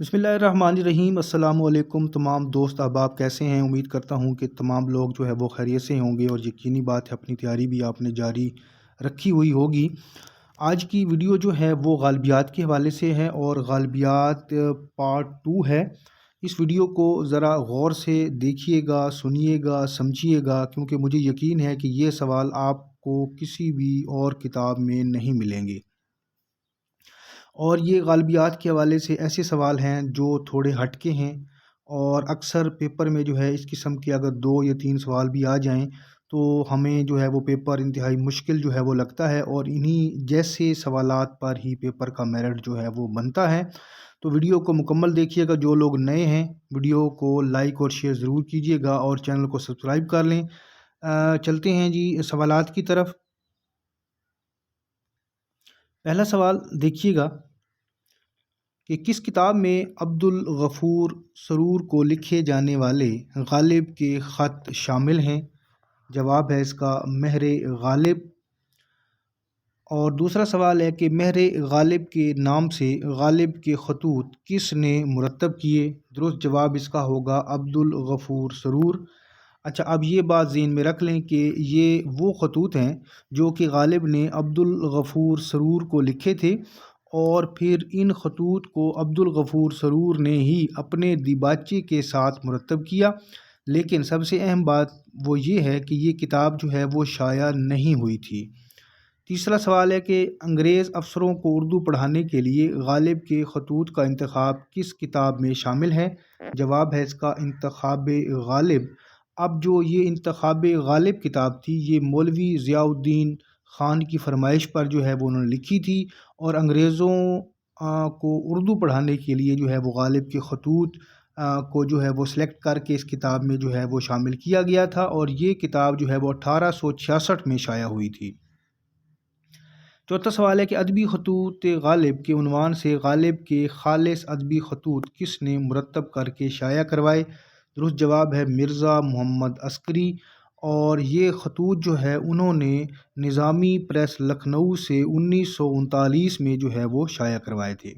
بسم اللہ الرحمن الرحیم۔ السلام علیکم تمام دوست احباب، کیسے ہیں؟ امید کرتا ہوں کہ تمام لوگ جو ہے وہ خیریت سے ہوں گے، اور یقینی بات ہے اپنی تیاری بھی آپ نے جاری رکھی ہوئی ہوگی۔ آج کی ویڈیو جو ہے وہ غالبیات کے حوالے سے ہے، اور غالبیات پارٹ 2 ہے۔ اس ویڈیو کو ذرا غور سے دیکھیے گا، سنیے گا، سمجھیے گا، کیونکہ مجھے یقین ہے کہ یہ سوال آپ کو کسی بھی اور کتاب میں نہیں ملیں گے۔ اور یہ غالبیات کے حوالے سے ایسے سوال ہیں جو تھوڑے ہٹ کے ہیں، اور اکثر پیپر میں جو ہے اس قسم کے اگر 2 یا 3 سوال بھی آ جائیں تو ہمیں جو ہے وہ پیپر انتہائی مشکل جو ہے وہ لگتا ہے، اور انہی جیسے سوالات پر ہی پیپر کا میرٹ جو ہے وہ بنتا ہے۔ تو ویڈیو کو مکمل دیکھیے گا۔ جو لوگ نئے ہیں ویڈیو کو لائک اور شیئر ضرور کیجیے گا، اور چینل کو سبسکرائب کر لیں۔ چلتے ہیں جی سوالات کی طرف۔ پہلا سوال دیکھیے گا کہ کس کتاب میں عبد الغفور سرور کو لکھے جانے والے غالب کے خط شامل ہیں؟ جواب ہے اس کا مہر غالب۔ اور دوسرا سوال ہے کہ مہر غالب کے نام سے غالب کے خطوط کس نے مرتب کیے؟ درست جواب اس کا ہوگا عبد الغفور سرور۔ اچھا، اب یہ بات ذہن میں رکھ لیں کہ یہ وہ خطوط ہیں جو کہ غالب نے عبد الغفور سرور کو لکھے تھے، اور پھر ان خطوط کو عبد الغفور سرور نے ہی اپنے دیباچے کے ساتھ مرتب کیا۔ لیکن سب سے اہم بات وہ یہ ہے کہ یہ کتاب جو ہے وہ شائع نہیں ہوئی تھی۔ تیسرا سوال ہے کہ انگریز افسروں کو اردو پڑھانے کے لیے غالب کے خطوط کا انتخاب کس کتاب میں شامل ہے؟ جواب ہے اس کا انتخاب غالب۔ اب جو یہ انتخاب غالب کتاب تھی، یہ مولوی ضیاء الدین خان کی فرمائش پر جو ہے وہ انہوں نے لکھی تھی، اور انگریزوں کو اردو پڑھانے کے لیے جو ہے وہ غالب کے خطوط کو جو ہے وہ سلیکٹ کر کے اس کتاب میں جو ہے وہ شامل کیا گیا تھا، اور یہ کتاب جو ہے وہ 1866 میں شائع ہوئی تھی۔ چوتھا سوال ہے کہ ادبی خطوط غالب کے عنوان سے غالب کے خالص ادبی خطوط کس نے مرتب کر کے شائع کروائے؟ درست جواب ہے مرزا محمد عسکری، اور یہ خطوط جو ہے انہوں نے نظامی پریس لکھنؤ سے 1939 میں جو ہے وہ شائع کروائے تھے۔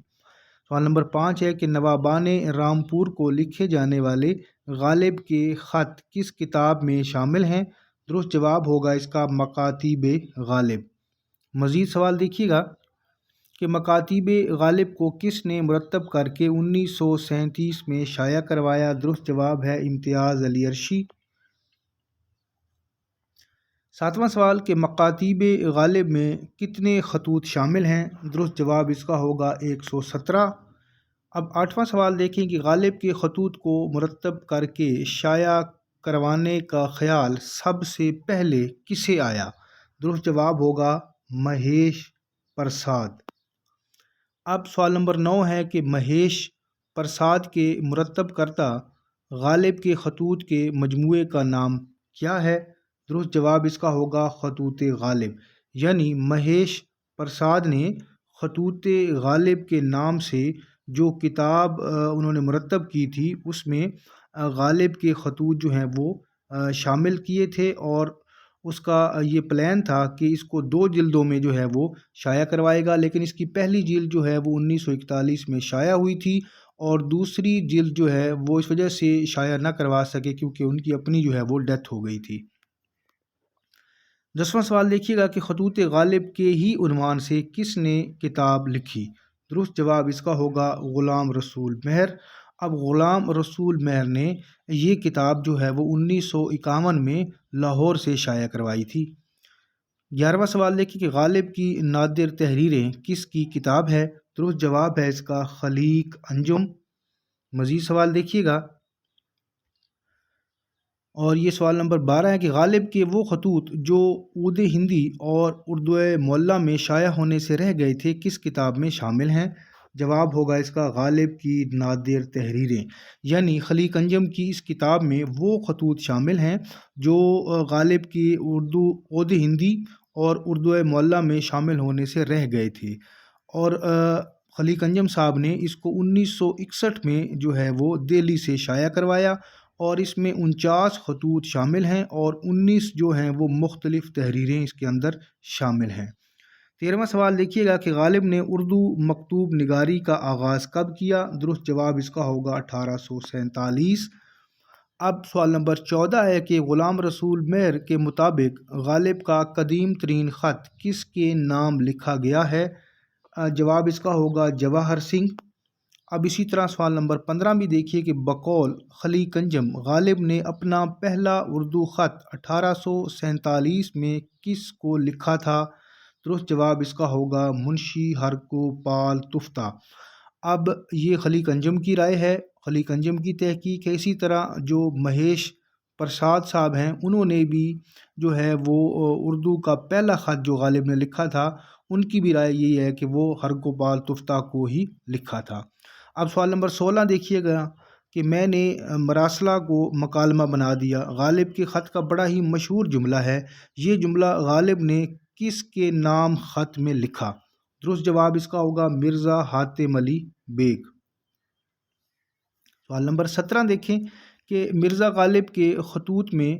سوال نمبر 5 ہے کہ نوابان رامپور کو لکھے جانے والے غالب کے خط کس کتاب میں شامل ہیں؟ درست جواب ہوگا اس کا مکاتیب غالب۔ مزید سوال دیکھیے گا کہ مکاتیب غالب کو کس نے مرتب کر کے 1937 میں شائع کروایا؟ درست جواب ہے امتیاز علی عرشی۔ ساتواں سوال کہ مکاتیب غالب میں کتنے خطوط شامل ہیں؟ درست جواب اس کا ہوگا 117۔ اب 8واں سوال دیکھیں کہ غالب کے خطوط کو مرتب کر کے شائع کروانے کا خیال سب سے پہلے کسے آیا؟ درست جواب ہوگا مہیش پرساد۔ اب سوال نمبر 9 ہے کہ مہیش پرساد کے مرتب کردہ غالب کے خطوط کے مجموعے کا نام کیا ہے؟ درست جواب اس کا ہوگا خطوط غالب، یعنی مہیش پرساد نے خطوط غالب کے نام سے جو کتاب انہوں نے مرتب کی تھی اس میں غالب کے خطوط جو ہیں وہ شامل کیے تھے، اور اس کا یہ پلان تھا کہ اس کو 2 جلدوں میں جو ہے وہ شائع کروائے گا، لیکن اس کی پہلی جلد جو ہے وہ 1941 میں شائع ہوئی تھی، اور دوسری جلد جو ہے وہ اس وجہ سے شائع نہ کروا سکے کیونکہ ان کی اپنی جو ہے وہ ڈیتھ ہو گئی تھی۔ 10واں سوال دیکھیے گا کہ خطوط غالب کے ہی عنوان سے کس نے کتاب لکھی؟ درست جواب اس کا ہوگا غلام رسول مہر۔ اب غلام رسول مہر نے یہ کتاب جو ہے وہ 1951 میں لاہور سے شائع کروائی تھی۔ 11واں سوال دیکھیے کہ غالب کی نادر تحریریں کس کی کتاب ہے؟ درست جواب ہے اس کا خلیق انجم۔ مزید سوال دیکھیے گا، اور یہ سوال نمبر 12 ہے کہ غالب کے وہ خطوط جو عود ہندی اور اردو معلیٰ میں شائع ہونے سے رہ گئے تھے کس کتاب میں شامل ہیں؟ جواب ہوگا اس کا غالب کی نادر تحریریں، یعنی خلیق انجم کی اس کتاب میں وہ خطوط شامل ہیں جو غالب کی عود ہندی اور اردو معلیٰ میں شامل ہونے سے رہ گئے تھے، اور خلیق انجم صاحب نے اس کو 1961 میں جو ہے وہ دہلی سے شائع کروایا، اور اس میں 49 خطوط شامل ہیں، اور 19 جو ہیں وہ مختلف تحریریں اس کے اندر شامل ہیں۔ 13واں سوال دیکھیے گا کہ غالب نے اردو مکتوب نگاری کا آغاز کب کیا؟ درست جواب اس کا ہوگا 1847۔ اب سوال نمبر 14 ہے کہ غلام رسول مہر کے مطابق غالب کا قدیم ترین خط کس کے نام لکھا گیا ہے؟ جواب اس کا ہوگا جواہر سنگھ۔ اب اسی طرح سوال نمبر 15 بھی دیکھیے کہ بقول خلی کنجم غالب نے اپنا پہلا اردو خط 1847 میں کس کو لکھا تھا؟ درست جواب اس کا ہوگا منشی ہرگوپال تفتہ۔ اب یہ خلی کنجم کی رائے ہے، خلی کنجم کی تحقیق ہے۔ اسی طرح جو مہیش پرساد صاحب ہیں انہوں نے بھی جو ہے وہ اردو کا پہلا خط جو غالب نے لکھا تھا ان کی بھی رائے یہی ہے کہ وہ ہرگوپال تفتہ کو ہی لکھا تھا۔ اب سوال نمبر 16 دیکھیے گا کہ میں نے مراسلہ کو مکالمہ بنا دیا غالب کے خط کا بڑا ہی مشہور جملہ ہے، یہ جملہ غالب نے کس کے نام خط میں لکھا؟ درست جواب اس کا ہوگا مرزا حاتم علی بیگ۔ سوال نمبر 17 دیکھیں کہ مرزا غالب کے خطوط میں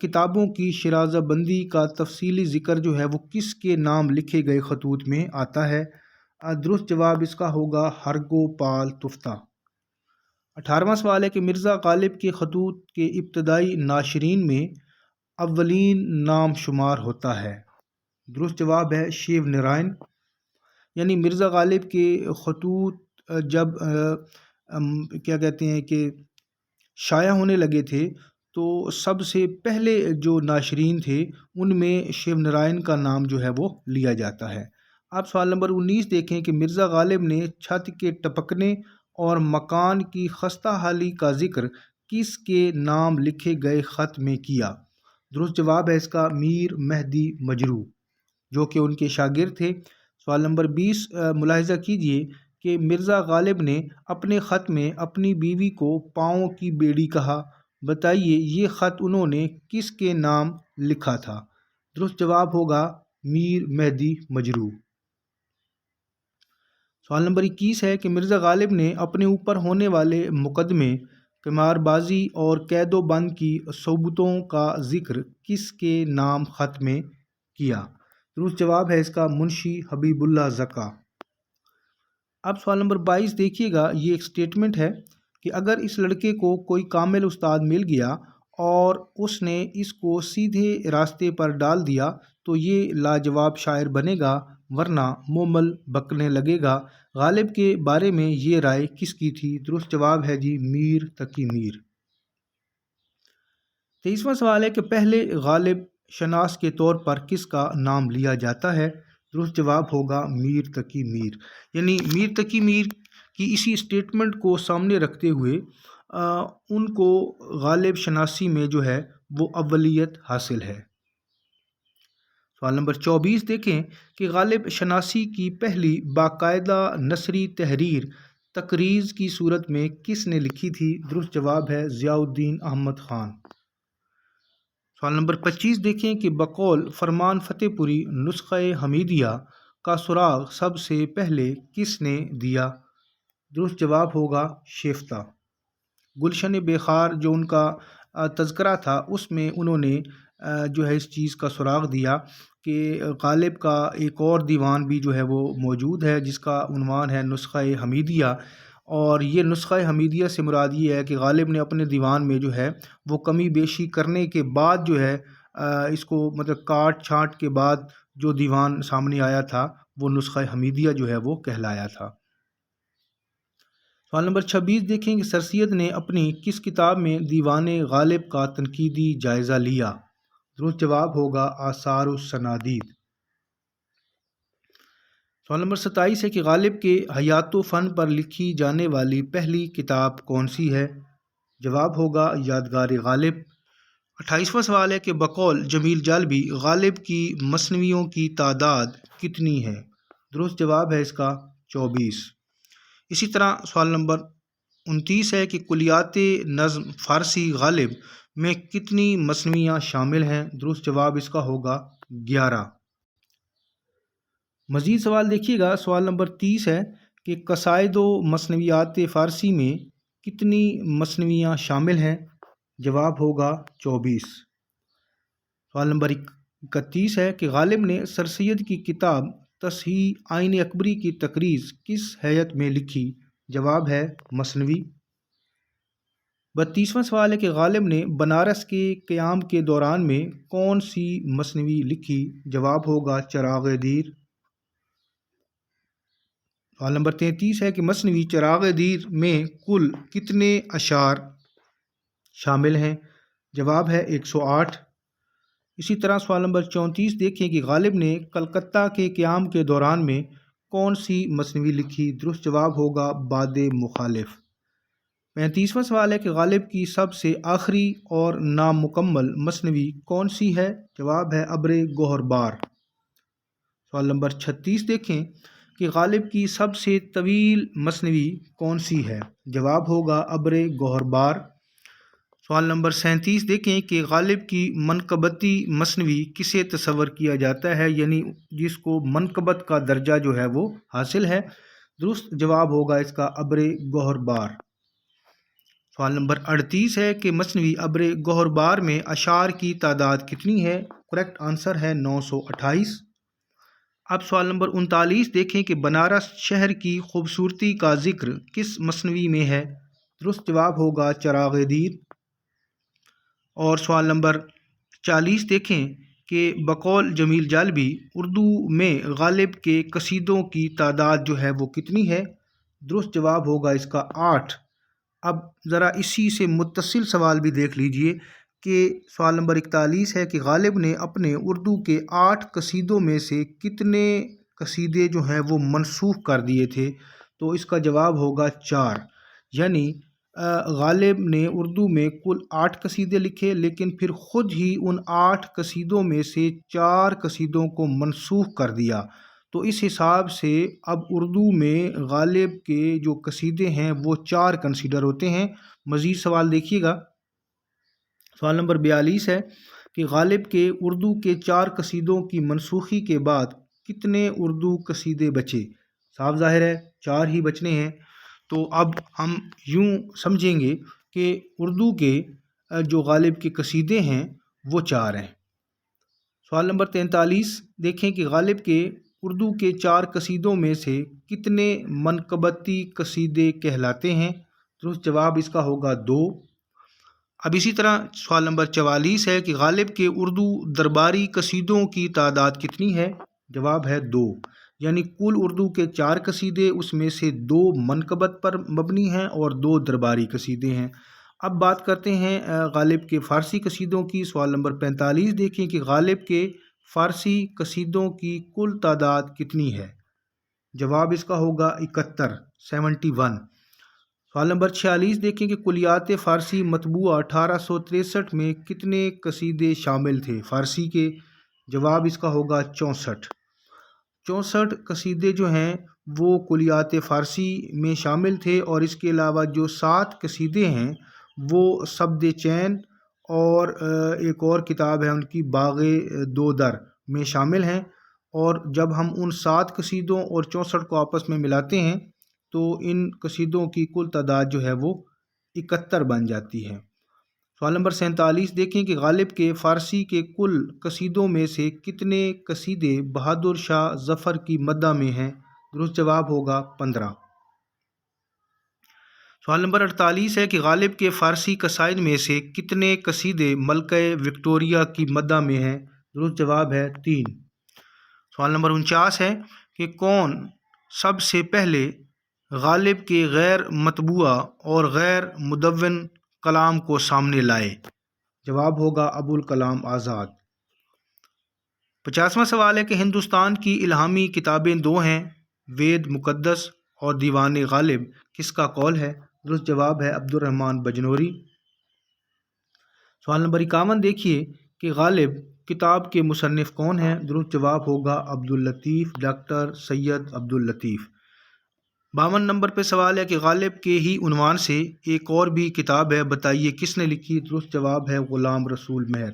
کتابوں کی شرازہ بندی کا تفصیلی ذکر جو ہے وہ کس کے نام لکھے گئے خطوط میں آتا ہے؟ درست جواب اس کا ہوگا ہرگوپال تفتہ۔ 18واں سوال ہے کہ مرزا غالب کے خطوط کے ابتدائی ناشرین میں اولین نام شمار ہوتا ہے؟ درست جواب ہے شیو نارائن۔ یعنی مرزا غالب کے خطوط جب کیا کہتے ہیں کہ شائع ہونے لگے تھے تو سب سے پہلے جو ناشرین تھے ان میں شیو نارائن کا نام جو ہے وہ لیا جاتا ہے۔ آپ سوال نمبر 19 دیکھیں کہ مرزا غالب نے چھت کے ٹپکنے اور مکان کی خستہ حالی کا ذکر کس کے نام لکھے گئے خط میں کیا؟ درست جواب ہے اس کا میر مہدی مجروح جو کہ ان کے شاگرد تھے۔ سوال نمبر 20 ملاحظہ کیجئے کہ مرزا غالب نے اپنے خط میں اپنی بیوی کو پاؤں کی بیڑی کہا، بتائیے یہ خط انہوں نے کس کے نام لکھا تھا؟ درست جواب ہوگا میر مہدی مجروح۔ سوال نمبر 21 ہے کہ مرزا غالب نے اپنے اوپر ہونے والے مقدمے قمار بازی اور قید و بند کی صوبتوں کا ذکر کس کے نام خط میں کیا؟ درست جواب ہے اس کا منشی حبیب اللہ زکا۔ اب سوال نمبر 22 دیکھیے گا، یہ ایک سٹیٹمنٹ ہے کہ اگر اس لڑکے کو کوئی کامل استاد مل گیا اور اس نے اس کو سیدھے راستے پر ڈال دیا تو یہ لاجواب شاعر بنے گا ورنہ مومل بکنے لگے گا۔ غالب کے بارے میں یہ رائے کس کی تھی؟ درست جواب ہے جی میر تقی میر۔ 23واں سوال ہے کہ پہلے غالب شناس کے طور پر کس کا نام لیا جاتا ہے؟ درست جواب ہوگا میر تقی میر۔ یعنی میر تقی میر کی اسی اسٹیٹمنٹ کو سامنے رکھتے ہوئے ان کو غالب شناسی میں جو ہے وہ اولیت حاصل ہے۔ سوال نمبر 24 دیکھیں کہ غالب شناسی کی پہلی باقاعدہ نثری تحریر تقریض کی صورت میں کس نے لکھی تھی؟ درست جواب ہے ضیاء الدین احمد خان۔ سوال نمبر 25 دیکھیں کہ بقول فرمان فتح پوری نسخہ حمیدیہ کا سراغ سب سے پہلے کس نے دیا؟ درست جواب ہوگا شیفتہ۔ گلشن بے خار جو ان کا تذکرہ تھا اس میں انہوں نے جو ہے اس چیز کا سراغ دیا کہ غالب کا ایک اور دیوان بھی جو ہے وہ موجود ہے جس کا عنوان ہے نسخہ حمیدیہ، اور یہ نسخہ حمیدیہ سے مراد یہ ہے کہ غالب نے اپنے دیوان میں جو ہے وہ کمی بیشی کرنے کے بعد جو ہے اس کو مطلب کاٹ چھانٹ کے بعد جو دیوان سامنے آیا تھا وہ نسخہ حمیدیہ جو ہے وہ کہلایا تھا۔ سوال نمبر 26 دیکھیں کہ سر سید نے اپنی کس کتاب میں دیوان غالب کا تنقیدی جائزہ لیا؟ درست جواب ہوگا آثار السنادید۔ سوال نمبر 27 ہے کہ غالب کے حیات و فن پر لکھی جانے والی پہلی کتاب کون سی ہے؟ جواب ہوگا یادگار غالب۔ 28واں سوال ہے کہ بقول جمیل جالبی غالب کی مثنویوں کی تعداد کتنی ہے؟ درست جواب ہے اس کا 24۔ اسی طرح سوال نمبر 29 ہے کہ کلیات نظم فارسی غالب میں کتنی مثنویاں شامل ہیں؟ درست جواب اس کا ہوگا 11۔ مزید سوال دیکھیے گا، سوال نمبر 30 ہے کہ قصائد و مثنویات فارسی میں کتنی مثنویاں شامل ہیں؟ جواب ہوگا 24۔ سوال نمبر 31 ہے کہ غالب نے سر سید کی کتاب تصحیح آئین اکبری کی تقریض کس ہیئت میں لکھی؟ جواب ہے مثنوی۔ 32واں سوال ہے کہ غالب نے بنارس کے قیام کے دوران میں کون سی مثنوی لکھی؟ جواب ہوگا چراغ دیر۔ سوال نمبر 33 ہے کہ مثنوی چراغ دیر میں کل کتنے اشعار شامل ہیں؟ جواب ہے 108۔ اسی طرح سوال نمبر 34 دیکھیں کہ غالب نے کلکتہ کے قیام کے دوران میں کون سی مثنوی لکھی؟ درست جواب ہوگا باد مخالف۔ 35واں سوال ہے کہ غالب کی سب سے آخری اور نامکمل مثنوی کون سی ہے؟ جواب ہے ابر گوہر بار۔ سوال نمبر 36 دیکھیں کہ غالب کی سب سے طویل مثنوی کون سی ہے؟ جواب ہوگا ابر گوہر بار۔ سوال نمبر 37 دیکھیں کہ غالب کی منقبتی مثنوی کسے تصور کیا جاتا ہے، یعنی جس کو منقبت کا درجہ جو ہے وہ حاصل ہے؟ درست جواب ہوگا اس کا ابر گوہر بار۔ سوال نمبر 38 ہے کہ مثنوی ابر گوہر بار میں اشعار کی تعداد کتنی ہے؟ کریکٹ آنسر ہے 928۔ اب سوال نمبر 39 دیکھیں کہ بنارس شہر کی خوبصورتی کا ذکر کس مثنوی میں ہے؟ درست جواب ہوگا چراغ دیر۔ اور سوال نمبر 40 دیکھیں کہ بقول جمیل جالبی اردو میں غالب کے قصیدوں کی تعداد جو ہے وہ کتنی ہے؟ درست جواب ہوگا اس کا 8۔ اب ذرا اسی سے متصل سوال بھی دیکھ لیجئے کہ سوال نمبر 41 ہے کہ غالب نے اپنے اردو کے 8 قصیدوں میں سے کتنے قصیدے جو ہیں وہ منسوخ کر دیے تھے؟ تو اس کا جواب ہوگا 4۔ یعنی غالب نے اردو میں کل 8 قصیدے لکھے، لیکن پھر خود ہی ان 8 قصیدوں میں سے 4 قصیدوں کو منسوخ کر دیا۔ تو اس حساب سے اب اردو میں غالب کے جو قصیدے ہیں وہ 4 کنسیڈر ہوتے ہیں۔ مزید سوال دیکھیے گا۔ سوال نمبر 42 ہے کہ غالب کے اردو کے 4 قصیدوں کی منسوخی کے بعد کتنے اردو قصیدے بچے؟ صاف ظاہر ہے 4 ہی بچنے ہیں۔ تو اب ہم یوں سمجھیں گے کہ اردو کے جو غالب کے قصیدے ہیں وہ 4 ہیں۔ سوال نمبر 43 دیکھیں کہ غالب کے اردو کے 4 قصیدوں میں سے کتنے منقبتی قصیدے کہلاتے ہیں؟ درست جواب اس کا ہوگا 2۔ اب اسی طرح سوال نمبر 44 ہے کہ غالب کے اردو درباری قصیدوں کی تعداد کتنی ہے؟ جواب ہے 2۔ یعنی کل اردو کے 4 قصیدے، اس میں سے 2 منقبت پر مبنی ہیں اور 2 درباری قصیدے ہیں۔ اب بات کرتے ہیں غالب کے فارسی قصیدوں کی۔ سوال نمبر 45 دیکھیں کہ غالب کے فارسی قصیدوں کی کل تعداد کتنی ہے؟ جواب اس کا ہوگا 71۔ سوال نمبر 46 دیکھیں کہ کلیات فارسی مطبوعہ 1863 میں کتنے قصیدے شامل تھے فارسی کے؟ جواب اس کا ہوگا 64 قصیدے جو ہیں وہ کلیات فارسی میں شامل تھے، اور اس کے علاوہ جو 7 قصیدے ہیں وہ سبد چین اور ایک اور کتاب ہے ان کی باغ دو در میں شامل ہیں۔ اور جب ہم ان 7 قصیدوں اور 64 کو آپس میں ملاتے ہیں تو ان قصیدوں کی کل تعداد جو ہے وہ 71 بن جاتی ہے۔ سوال نمبر 47 دیکھیں کہ غالب کے فارسی کے کل قصیدوں میں سے کتنے قصیدے بہادر شاہ ظفر کی مدح میں ہیں؟ درست جواب ہوگا 15۔ سوال نمبر 48 ہے کہ غالب کے فارسی قصائد میں سے کتنے قصیدے ملکہ وکٹوریہ کی مدح میں ہیں؟ درست جواب ہے 3۔ سوال نمبر 49 ہے کہ کون سب سے پہلے غالب کے غیر مطبوعہ اور غیر مدون کلام کو سامنے لائے؟ جواب ہوگا ابوالکلام آزاد۔ 50واں سوال ہے کہ ہندوستان کی الہامی کتابیں 2 ہیں، وید مقدس اور دیوان غالب، کس کا قول ہے؟ درست جواب ہے عبد الرحمن بجنوری۔ سوال نمبر 51 دیکھیے کہ غالب کتاب کے مصنف کون ہیں؟ درست جواب ہوگا عبداللطیف، ڈاکٹر سید عبداللطیف۔ 52 نمبر پہ سوال ہے کہ غالب کے ہی عنوان سے ایک اور بھی کتاب ہے، بتائیے کس نے لکھی؟ درست جواب ہے غلام رسول مہر۔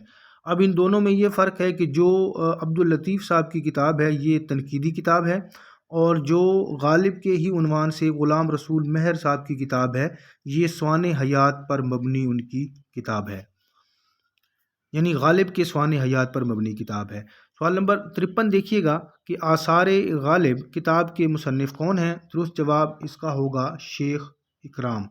اب ان دونوں میں یہ فرق ہے کہ جو عبداللطیف صاحب کی کتاب ہے یہ تنقیدی کتاب ہے، اور جو غالب کے ہی عنوان سے غلام رسول مہر صاحب کی کتاب ہے یہ سوان حیات پر مبنی ان کی کتاب ہے، یعنی غالب کے سوان حیات پر مبنی کتاب ہے۔ سوال نمبر 53 دیکھیے گا کہ آثار غالب کتاب کے مصنف کون ہیں؟ درست جواب اس کا ہوگا شیخ اکرام۔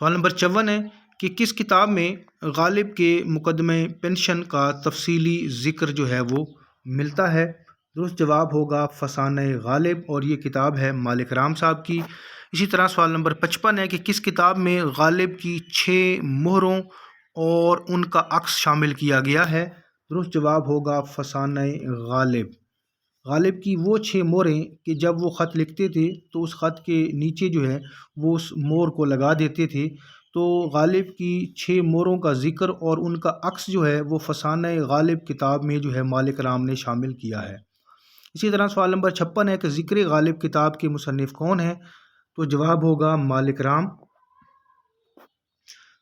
سوال نمبر 54 ہے کہ کس کتاب میں غالب کے مقدمہ پنشن کا تفصیلی ذکر جو ہے وہ ملتا ہے؟ درست جواب ہوگا فسانہ غالب، اور یہ کتاب ہے مالک رام صاحب کی۔ اسی طرح سوال نمبر 55 ہے کہ کس کتاب میں غالب کی 6 مہروں اور ان کا عکس شامل کیا گیا ہے؟ درست جواب ہوگا فسانہ غالب۔ غالب کی وہ 6 مہریں کہ جب وہ خط لکھتے تھے تو اس خط کے نیچے جو ہے وہ اس مہر کو لگا دیتے تھے، تو غالب کی 6 مہروں کا ذکر اور ان کا عکس جو ہے وہ فسانہ غالب کتاب میں جو ہے مالک رام نے شامل کیا ہے۔ اسی طرح سوال نمبر 56 ہے کہ ذکر غالب کتاب کے مصنف کون ہیں؟ تو جواب ہوگا مالک رام۔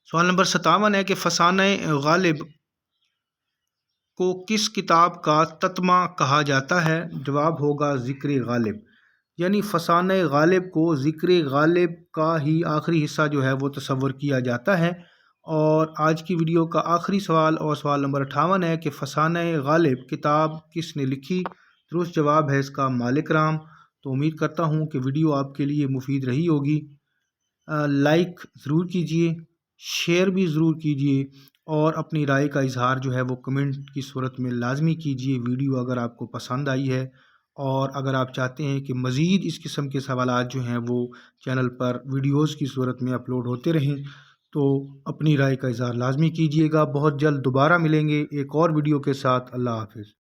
سوال نمبر 57 ہے کہ فسانہ غالب کو کس کتاب کا تتمہ کہا جاتا ہے؟ جواب ہوگا ذکر غالب، یعنی فسانہ غالب کو ذکر غالب کا ہی آخری حصہ جو ہے وہ تصور کیا جاتا ہے۔ اور آج کی ویڈیو کا آخری سوال اور سوال نمبر 58 ہے کہ فسانہ غالب کتاب کس نے لکھی؟ درست جواب ہے اس کا مالک رام۔ تو امید کرتا ہوں کہ ویڈیو آپ کے لیے مفید رہی ہوگی۔ لائک ضرور کیجئے، شیئر بھی ضرور کیجئے، اور اپنی رائے کا اظہار جو ہے وہ کمنٹ کی صورت میں لازمی کیجئے۔ ویڈیو اگر آپ کو پسند آئی ہے اور اگر آپ چاہتے ہیں کہ مزید اس قسم کے سوالات جو ہیں وہ چینل پر ویڈیوز کی صورت میں اپلوڈ ہوتے رہیں تو اپنی رائے کا اظہار لازمی کیجئے گا۔ بہت جلد دوبارہ ملیں گے ایک اور ویڈیو کے ساتھ۔ اللہ حافظ۔